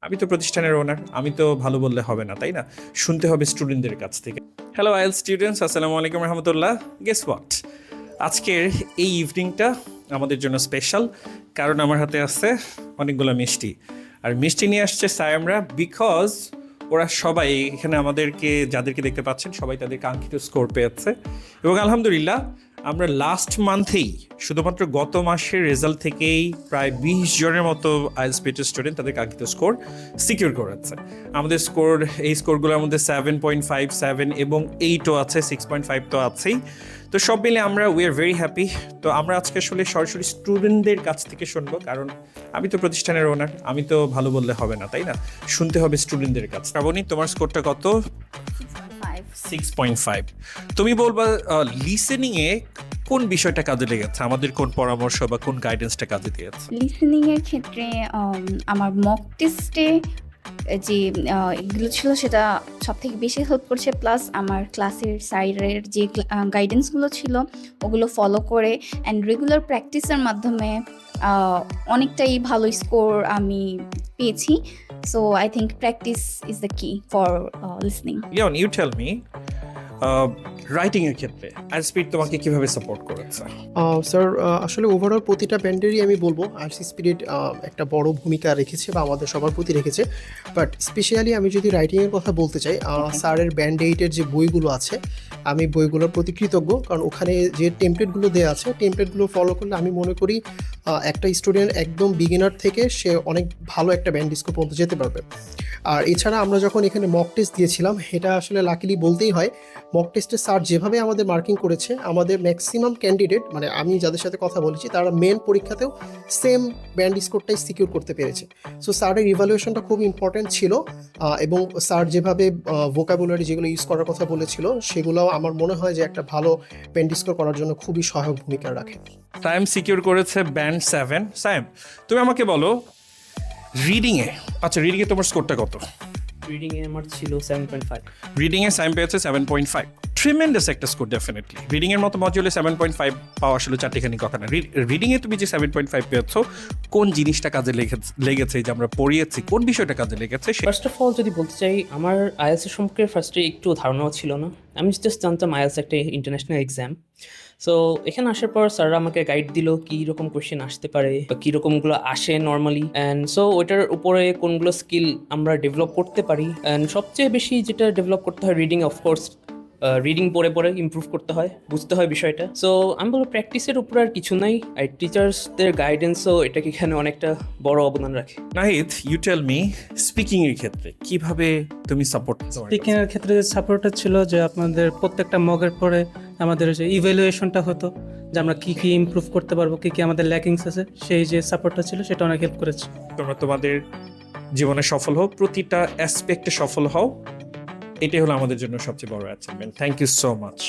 আমি তো প্রতিষ্ঠানের ওনার, আমি তো ভালো বললে হবে না, তাই না? শুনতে হবে স্টুডেন্টদের কাছ থেকে। হ্যালো আইএল স্টুডেন্টস, আসসালামু আলাইকুম রহমতুল্লাহ। গেস হোয়াট, আজকের এই ইভিনিংটা আমাদের জন্য স্পেশাল, কারণ আমার হাতে আছে অনেকগুলো মিষ্টি। আর মিষ্টি নিয়ে আসছে সায়ামরা, বিকজ ওরা সবাই এখানে আমাদেরকে, যাদেরকে দেখতে পাচ্ছেন, সবাই তাদের কাঙ্ক্ষিত স্কোর পেয়েছে। এবং আলহামদুলিল্লাহ আমরা লাস্ট মান্থেই, শুধুমাত্র গত মাসের রেজাল্ট থেকেই প্রায় 20 জনের মতো আইএলটিএস পিটি স্টুডেন্ট তাদের কাঙ্ক্ষিত স্কোর সিকিউর করেছে। আমাদের স্কোর, এই স্কোরগুলোর মধ্যে 7.5, 7 এবং 8ও আছে, 6.5 তো আছেই। তো সব মিলে আমরা উই আর ভেরি হ্যাপি। তো আমরা আজকে আসলে সরাসরি স্টুডেন্টদের কাছ থেকে শুনবো, কারণ আমি তো প্রতিষ্ঠানের ওনার, আমি তো ভালো বললে হবে না, তাই না? শুনতে হবে স্টুডেন্টদের কাছ। শ্রাবণী, তোমার স্কোরটা কত? 6.5। তুমি বলবা লিসেনিং এ কোন বিষয়টা কাজে লেগেছে, আমাদের কোন পরামর্শ বা কোন গাইডেন্সটা কাজে দিয়েছে? লিসেনিং এর ক্ষেত্রে আমার মক টেস্টে যে এগুলো ছিল সেটা সব থেকে বেশি হেল্প করছে, প্লাস আমার ক্লাসের স্যারের যে গাইডেন্সগুলো ছিল ওগুলো ফলো করে অ্যান্ড রেগুলার প্র্যাকটিসের মাধ্যমে অনেকটাই ভালো স্কোর আমি পেয়েছি। So I think practice is the key for listening. Leon, you tell me, writing এর ক্ষেত্রে আইএলটিএস তোমাকে কিভাবে সাপোর্ট করেছে? স্যার, আসলে ওভারঅল প্রতিটা ব্যান্ডেরই আমি বলবো আরসি স্পিরিট একটা বড় ভূমিকা রেখেছে বা আমাদের সবার প্রতি রেখেছে। বাট স্পেশালি আমি যদি রাইটিংয়ের কথা বলতে চাই, স্যারের ব্যান্ড 8-এর যে বইগুলো আছে, আমি বইগুলোর প্রতি কৃতজ্ঞ, কারণ ওখানে যে টেমপ্লেটগুলো দেওয়া আছে, টেমপ্লেটগুলো ফলো করলে আমি মনে করি একটা স্টুডেন্ট একদম বিগিনার থেকে সে অনেক ভালো একটা ব্যান্ড স্কোর পর্যন্ত যেতে পারবে। আর এছাড়া আমরা যখন এখানে মক টেস্ট দিয়েছিলাম, এটা আসলে লাকিলি বলতেই হয়, মক টেস্টে স্যার যেভাবে আমাদের মার্কিং করেছে, আমাদের ম্যাক্সিমাম ক্যান্ডিডেট, মানে আমি যাদের সাথে কথা বলেছি, তারা মেন পরীক্ষাতেও সেম ব্যান্ড স্কোরটাই সিকিউর করতে পেরেছে। সো স্যারের ইভ্যালুয়েশনটা খুব ইম্পর্ট্যান্ট ছিল, এবং স্যার যেভাবে ভোকাবুলারি যেগুলো ইউজ করার কথা বলেছিল, সেগুলোও আমার মনে হয় যে একটা ভালো ব্যান্ড স্কোর করার জন্য খুবই সহায়ক ভূমিকা রাখে। সায়েম সিকিউর করেছে ব্যান্ড 7। সায়েম, তুমি আমাকে বলো রিডিংয়ে, আচ্ছা রিডিংয়ে তোমার স্কোরটা কত? রিডিং এ আমার ছিল 7.5। রিডিংয়ে সায়েম পেয়েছে 7.5, ট্রিমেন্ডাস একটা স্কোর ডেফিনেটলি। রিডিংয়ের মতো মজুলে 7.5 পাওয়া আসলে চারটিখানি কথা না। রিডিংয়ে তুমি যে 7.5 পেয়েছো, কোন জিনিসটা কাজে লেগেছে, যে আমরা পড়িয়েছি, কোন বিষয়টা কাজে লেগেছে? ফার্স্ট অফ অল যদি বলতে চাই, আমার আইএলটিএস এর সম্পর্কে ফার্স্টে একটু ধারণাও ছিল না। আমি জাস্ট জানতাম আইএলটিএস একটা ইন্টারন্যাশনাল এক্সাম। সো এখানে আসার পর স্যাররা আমাকে গাইড দিল কী রকম কোয়েশ্চেন আসতে পারে বা কীরকমগুলো আসে নর্মালি, অ্যান্ড সো ওইটার উপরে কোনগুলো স্কিল আমরা ডেভেলপ করতে পারি। অ্যান্ড সবচেয়ে বেশি যেটা ডেভেলপ করতে হয় রিডিং, অফকোর্স রিডিং পড়ে পড়ে ইমপ্রুভ করতে হয়, বুঝতে হয় বিষয়টা। সো আমি বলবো প্র্যাকটিসের উপর আর কিছু নাই, আর টিচার্সদের গাইডেন্সও এটাকে এখানে অনেকটা বড় অবদান রাখে। Nahid, you tell me, speaking এর ক্ষেত্রে কিভাবে তুমি সাপোর্ট? স্পিকিং এর ক্ষেত্রে যে সাপোর্টটা ছিল, যে আপনাদের প্রত্যেকটা মগের পরে আমাদের যে ইভ্যালুয়েশনটা হতো, যে আমরা কী কী ইমপ্রুভ করতে পারবো, কী কী আমাদের ল্যাকিংস আছে, সেই যে সাপোর্টটা ছিল সেটা অনেক হেল্প করেছে। তোমরা তোমাদের জীবনে সফল হও, প্রতিটা অ্যাসপেক্টে সফল হও, এটাই হলো আমাদের জন্য সবচেয়ে বড় achievement. Thank you so much.